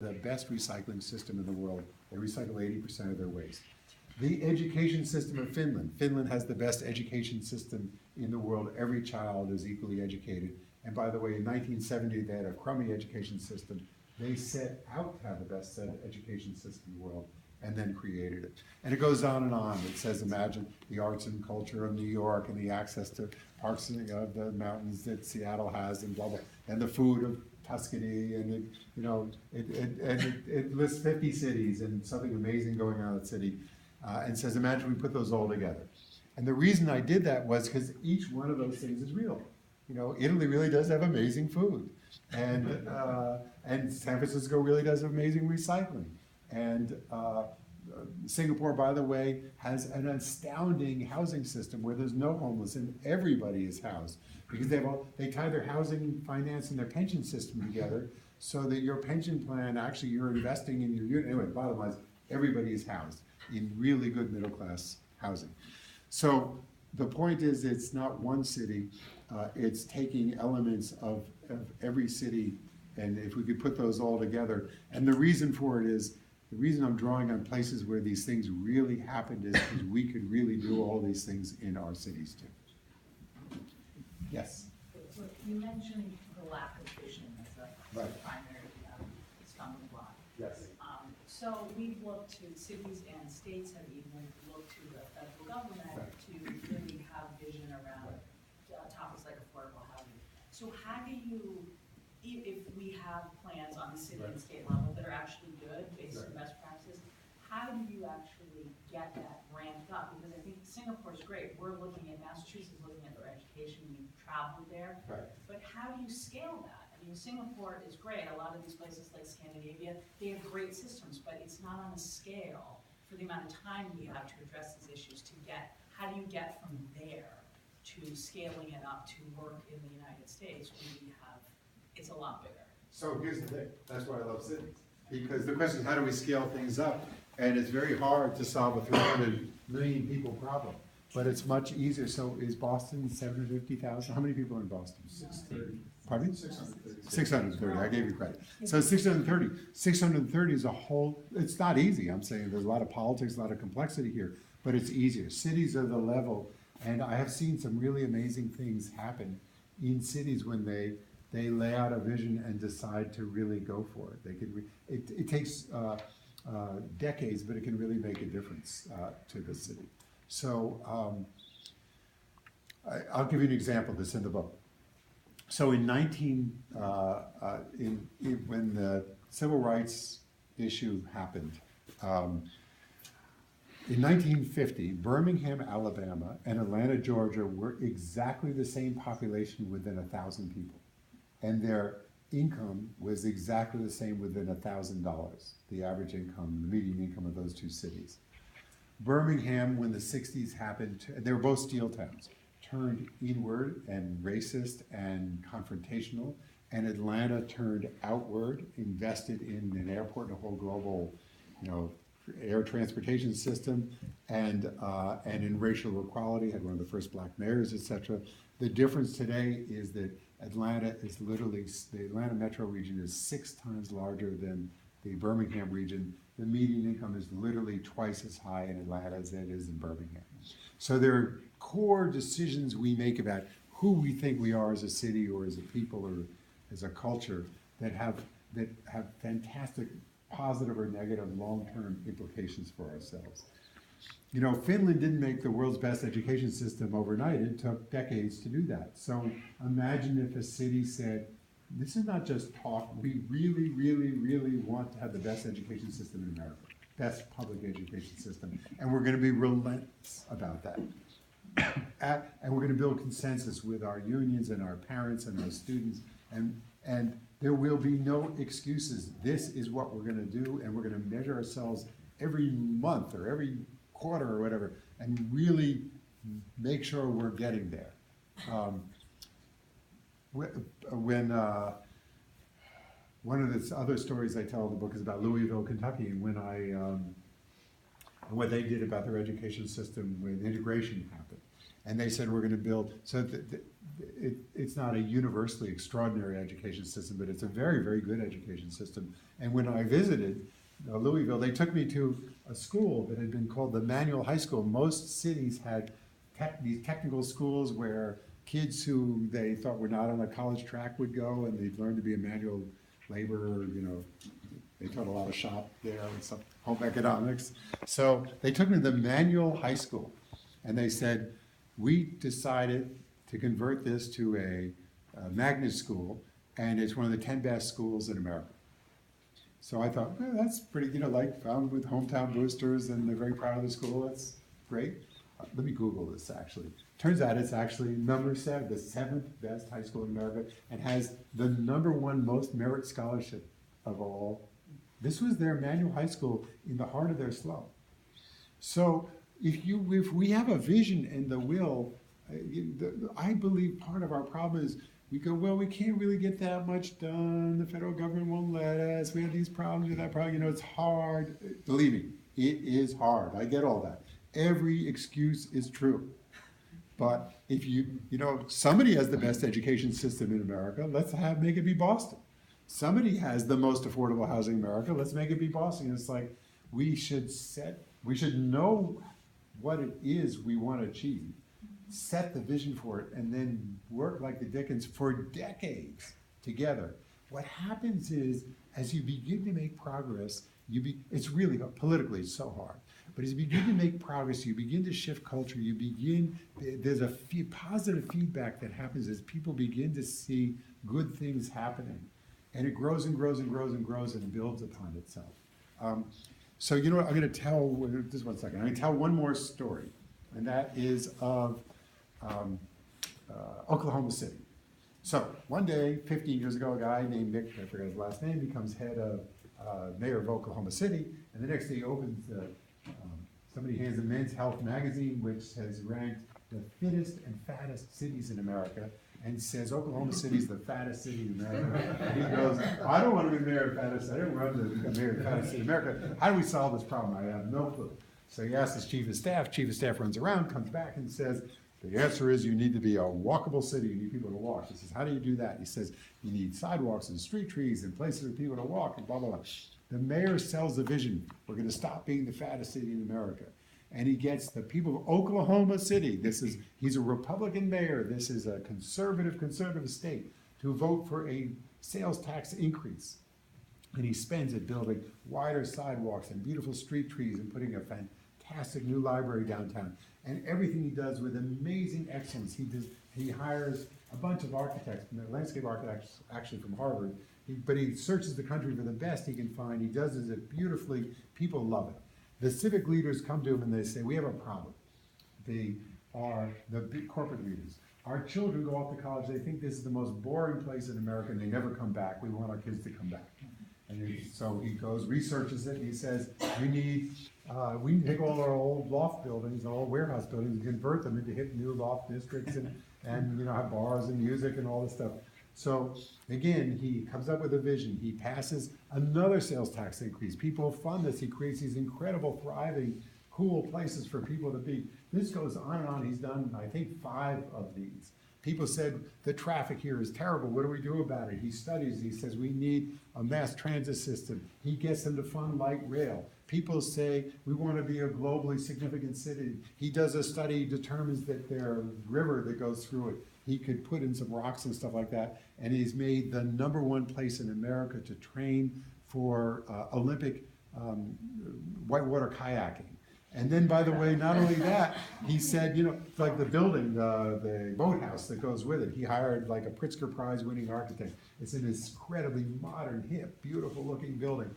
the best recycling system in the world. They recycle 80% of their waste. The education system of Finland. Finland has the best education system in the world. Every child is equally educated. And by the way, in 1970, they had a crummy education system. They set out to have the best education system in the world and then created it. And it goes on and on. It says, imagine the arts and culture of New York and the access to parks of the mountains that Seattle has and blah, blah, and the food of Tuscany, and it lists 50 cities and something amazing going on in that city, and says, imagine we put those all together. And the reason I did that was because each one of those things is real. You know, Italy really does have amazing food, and San Francisco really does have amazing recycling, and Singapore, by the way, has an astounding housing system where there's no homeless and everybody is housed, because they tie their housing finance and their pension system together so that your pension plan, actually you're investing in your unit. Anyway, bottom line is everybody is housed in really good middle class housing. So the point is, it's not one city, it's taking elements of every city, and if we could put those all together. And the reason for it is, the reason I'm drawing on places where these things really happened is because we could really do all these things in our cities too. Yes? So you mentioned the lack of vision as a Right. primary stumbling block. Yes. So we've looked to, cities and states have even looked to the federal government Right. to really have vision around topics like affordable housing. So how do you, if we have plans on the city and state level that are actually good based on best practices, how do you actually get that ramped up? Because I think Singapore's great. We're looking at Massachusetts, looking at their education. We've traveled there. Right. But how do you scale that? I mean, Singapore is great. A lot of these places like Scandinavia, they have great systems, but it's not on a scale for the amount of time we have to address these issues to get, how do you get from there to scaling it up to work in the United States when we have, it's a lot bigger. So here's the thing, that's why I love cities. Because the question is, how do we scale things up? And it's very hard to solve a 300 million people problem. But it's much easier. So is Boston 750,000? How many people are in Boston? 630. Pardon me? 630. 630, I gave you credit. So 630. 630 is a whole, it's not easy. I'm saying there's a lot of politics, a lot of complexity here, but it's easier. Cities are the level, and I have seen some really amazing things happen in cities when they lay out a vision and decide to really go for it. They can, it takes decades, but it can really make a difference to the city. So I'll give you an example that's in the book. So in when the civil rights issue happened, in 1950, Birmingham, Alabama, and Atlanta, Georgia were exactly the same population within 1,000 people. And their income was exactly the same within $1,000, the average income, the median income of those two cities. Birmingham, when the 60s happened, they were both steel towns, turned inward and racist and confrontational, and Atlanta turned outward, invested in an airport and a whole global, air transportation system, and in racial equality, had one of the first black mayors, etc. The difference today is that Atlanta is literally, the Atlanta metro region is 6 times larger than the Birmingham region. The median income is literally twice as high in Atlanta as it is in Birmingham. So there are core decisions we make about who we think we are as a city or as a people or as a culture that have fantastic positive or negative long-term implications for ourselves. You know, Finland didn't make the world's best education system overnight. It took decades to do that. So imagine if a city said, this is not just talk, we really, really, really want to have the best education system in America, best public education system, and we're going to be relentless about that. And we're going to build consensus with our unions and our parents and our students, and there will be no excuses. This is what we're going to do, and we're going to measure ourselves every month or every quarter or whatever, and really make sure we're getting there. When one of the other stories I tell in the book is about Louisville, Kentucky, and when what they did about their education system when integration happened. And they said, we're going to build, so it's not a universally extraordinary education system, but it's a very, very good education system. And when I visited Louisville, they took me to a school that had been called the Manual High School. Most cities had these technical schools where kids who they thought were not on a college track would go, and they'd learn to be a manual laborer, they taught a lot of shop there and some home economics. So they took me to the Manual High School, and they said, we decided to convert this to a magnet school, and it's one of the 10 best schools in America. So I thought, well, that's pretty, like found with hometown boosters, and they're very proud of the school. That's great. Let me Google this, actually. Turns out it's actually number 7, the 7th best high school in America, and has the number 1 most merit scholarship of all. This was their Manual High School in the heart of their slough. So if we have a vision and the will, I believe part of our problem is we go, well, we can't really get that much done. The federal government won't let us. We have these problems with that problem. It's hard. Believe me, it is hard. I get all that. Every excuse is true. But if somebody has the best education system in America, let's make it be Boston. Somebody has the most affordable housing in America, let's make it be Boston. It's like we should know what it is we want to achieve, set the vision for it, and then work like the Dickens for decades together. What happens is, as you begin to make progress, it's really politically it's so hard. But as you begin to make progress, you begin to shift culture, there's a positive feedback that happens as people begin to see good things happening. And it grows and grows and grows and grows and builds upon itself. So you know what, I'm gonna tell, just one second, I'm gonna tell one more story, and that is of Oklahoma City. So one day, 15 years ago, a guy named Mick, I forgot his last name, becomes mayor of Oklahoma City, and the next day he opens somebody hands him Men's Health magazine, which has ranked the fittest and fattest cities in America, and says Oklahoma City's the fattest city in America. And he goes, I don't want to be mayor of fattest, I didn't run to become mayor of the fattest city in America. How do we solve this problem? I have no clue. So he asks his chief of staff runs around, comes back and says, the answer is you need to be a walkable city, you need people to walk. He says, how do you do that? He says, you need sidewalks and street trees and places for people to walk and blah, blah, blah. The mayor sells the vision. We're gonna stop being the fattest city in America. And he gets the people of Oklahoma City, he's a Republican mayor, this is a conservative state, to vote for a sales tax increase. And he spends it building wider sidewalks and beautiful street trees and putting a fantastic new library downtown. And everything he does with amazing excellence. He hires a bunch of architects, landscape architects actually from Harvard, but he searches the country for the best he can find. He does it beautifully. People love it. The civic leaders come to him and they say, we have a problem. They are the big corporate leaders. Our children go off to college, they think this is the most boring place in America and they never come back. We want our kids to come back. And so he goes, researches it, and he says, we need to take all our old loft buildings, all warehouse buildings, and convert them into hip new loft districts and have bars and music and all this stuff. So again, he comes up with a vision. He passes another sales tax increase. People fund this. He creates these incredible, thriving, cool places for people to be. This goes on and on. He's done, I think, 5 of these. People said, the traffic here is terrible. What do we do about it? He studies. He says, we need a mass transit system. He gets them to fund light rail. People say, we want to be a globally significant city. He does a study, determines that their river that goes through it, he could put in some rocks and stuff like that, and he's made the #1 place in America to train for Olympic whitewater kayaking. And then, by the way, not only that, he said, like the building, the boathouse that goes with it, he hired like a Pritzker Prize winning architect. It's an incredibly modern, hip, beautiful looking building.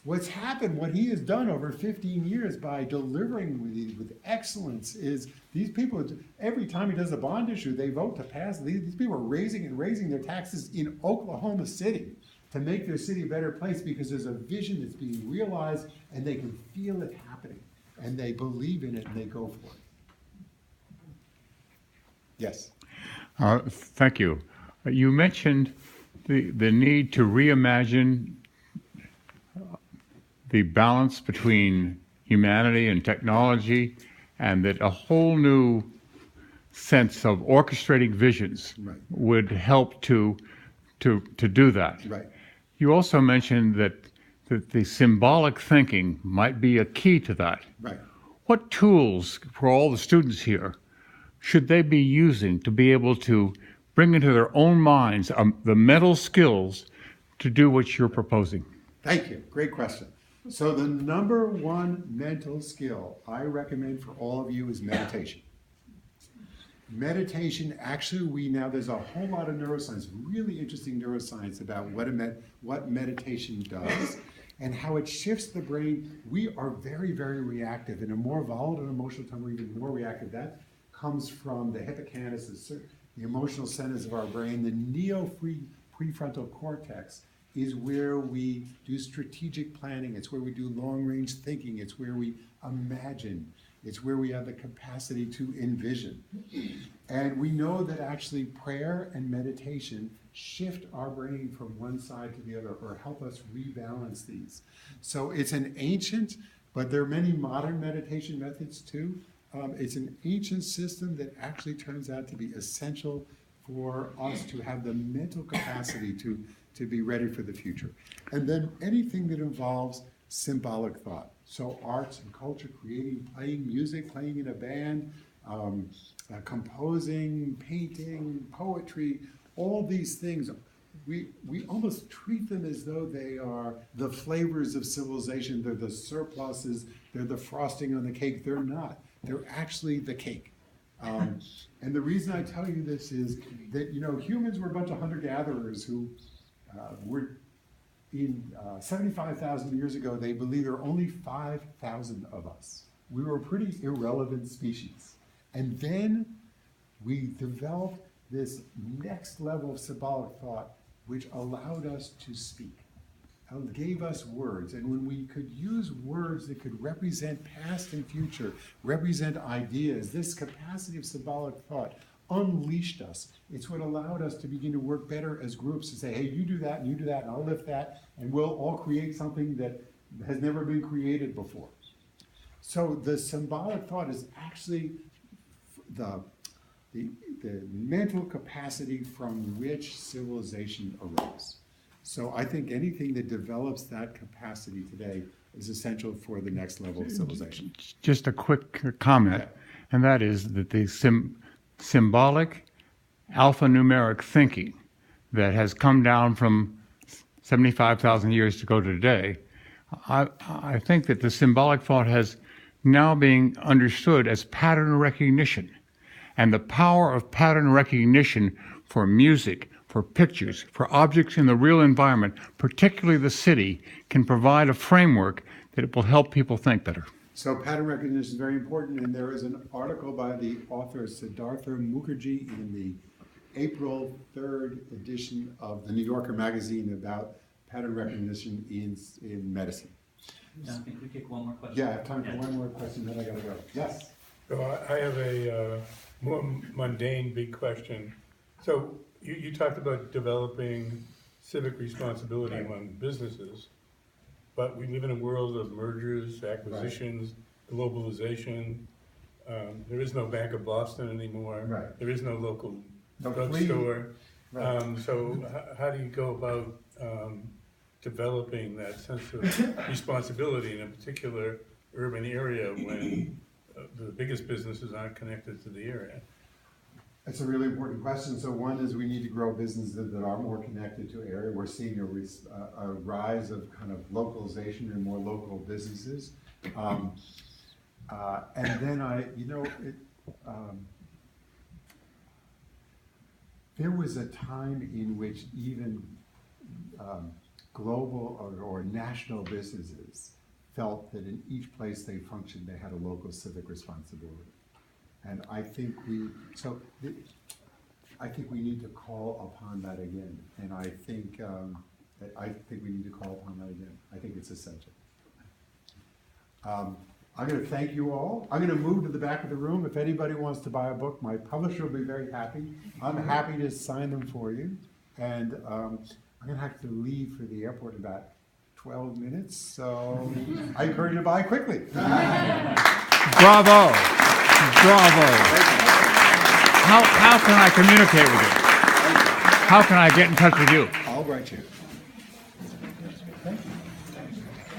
What's happened, what he has done over 15 years by delivering with excellence is these people, every time he does a bond issue, they vote to pass. These people are raising their taxes in Oklahoma City to make their city a better place because there's a vision that's being realized and they can feel it happening and they believe in it and they go for it. Yes? Thank you. You mentioned the need to reimagine the balance between humanity and technology, and that a whole new sense of orchestrating visions Right. would help to do that. Right. You also mentioned that the symbolic thinking might be a key to that. Right. What tools for all the students here should they be using to be able to bring into their own minds the mental skills to do what you're proposing? Thank you. Great question. So the number one mental skill I recommend for all of you is meditation. Meditation, actually, there's a whole lot of neuroscience, really interesting neuroscience about what meditation does and how it shifts the brain. We are very, very reactive. In a more volatile emotional time, we're even more reactive. That comes from the hippocampus, the emotional centers of our brain. The prefrontal cortex is where we do strategic planning. It's where we do long-range thinking. It's where we imagine. It's where we have the capacity to envision. And we know that actually prayer and meditation shift our brain from one side to the other or help us rebalance these. So it's an ancient, but there are many modern meditation methods too. It's an ancient system that actually turns out to be essential for us to have the mental capacity to be ready for the future. And then anything that involves symbolic thought. So arts and culture, creating, playing music, playing in a band, composing, painting, poetry, all these things, we almost treat them as though they are the flavors of civilization. They're the surpluses, they're the frosting on the cake. They're not. They're actually the cake. And the reason I tell you this is that, humans were a bunch of hunter-gatherers who were in 75,000 years ago, they believe there are only 5,000 of us. We were a pretty irrelevant species. And then we developed this next level of symbolic thought, which allowed us to speak, gave us words. And when we could use words that could represent past and future, represent ideas, this capacity of symbolic thought unleashed us. It's what allowed us to begin to work better as groups to say, hey, you do that, and I'll lift that, and we'll all create something that has never been created before. So the symbolic thought is actually the mental capacity from which civilization arose. So I think anything that develops that capacity today is essential for the next level of civilization. Just a quick comment, and that is that the symbolic alphanumeric thinking that has come down from 75,000 years to go to today, I think that the symbolic thought has now being understood as pattern recognition. And the power of pattern recognition for music, for pictures, for objects in the real environment, particularly the city, can provide a framework that will help people think better. So pattern recognition is very important, and there is an article by the author Siddhartha Mukherjee in the April 3rd edition of the New Yorker magazine about pattern recognition in medicine. I think we take one more question. Yeah, I have time for one more question, then I gotta go. Yes? So I have a more mundane big question. So you talked about developing civic responsibility among businesses, but we live in a world of mergers, acquisitions, globalization. There is no Bank of Boston anymore. Right. There is no local No drugstore. Right. So how do you go about developing that sense of responsibility in a particular urban area when the biggest businesses aren't connected to the area? That's a really important question. So one is we need to grow businesses that are more connected to area. We're seeing a rise of kind of localization and more local businesses. And then there was a time in which even global or national businesses felt that in each place they functioned, they had a local civic responsibility. And I think we need to call upon that again. And I think we need to call upon that again. I think it's essential. I'm going to thank you all. I'm going to move to the back of the room. If anybody wants to buy a book, my publisher will be very happy. I'm happy to sign them for you. And I'm going to have to leave for the airport in about 12 minutes. So I encourage you to buy quickly. Bravo! Bravo! how can I communicate with you? How can I get in touch with you? I'll write you.